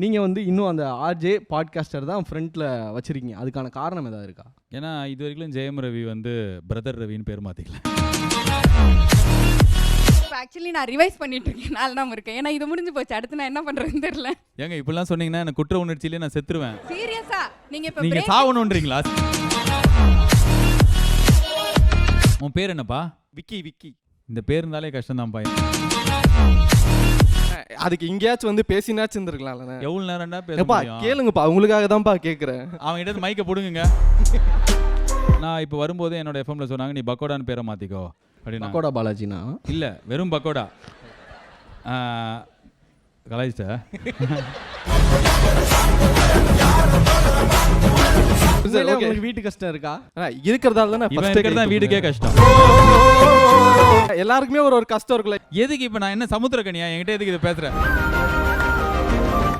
நீங்கள் வந்து இன்னும் அந்த ஆர்ஜே பாட்காஸ்டர் தான் ஃப்ரண்ட்டில் வச்சுருக்கீங்க. அதுக்கான காரணம் ஏதாவது இருக்கா? ஏன்னா இது வரைக்கும் ஜெயம் ரவி வந்து பிரதர் ரவின்னு பேர் மாற்றிக்கல. ஆக்சுவலி நான் ரிவைஸ் பண்ணிட்டு இருக்கேன், 4 நாள் இருக்கேன். ஏன்னா இது முடிஞ்சு போச்சு, அடுத்து நான் என்ன பண்றதுன்னு தெரியல. ஏங்க இப்படிலாம் சொன்னீங்கன்னா எனக்கு குற்ற உணர்ச்சியிலே நான் செத்துருவேன். சீரியஸா நீங்க நீங்க சாவணுன்றீங்களா? உன் பேர் என்னப்பா? விக்கி. விக்கி இந்த பேர் இருந்தாலே கஷ்டம் தான் பாய். அதுக்கு எங்கேயாச்சும் வந்து பேசினாச்சும் இருந்திருக்கலாம்ல. எவ்வளவு நேரம்டா பேச ஏப்பா முடியும்? கேளுங்கப்பா, உங்களுக்காக தான்ப்பா கேட்குறேன். அவன் கிட்ட மைக்க போடுங்க. நான் இப்போ வரும்போது என்னோட எஃப்எம்ல சொன்னாங்க நீ பக்கோடான்னு பேரை மாத்திக்கோ அப்படின்னா. பக்கோடா பாலாஜினா இல்ல வெறும் பக்கோடா. கலாய்ச்ச உங்களுக்கு வீட்டு கஷ்டம் இருக்கா? இருக்கிறதால தான் இவன் இருக்கிறதா வீடுக்கே கஷ்டம். எல்லாருக்குமே ஒரு கஷ்டம் இருக்குல்ல. எதுக்கு இப்ப நான் என்ன சமுத்திரக்கனியா என்கிட்ட எதுக்கு இதை பேசுறேன்?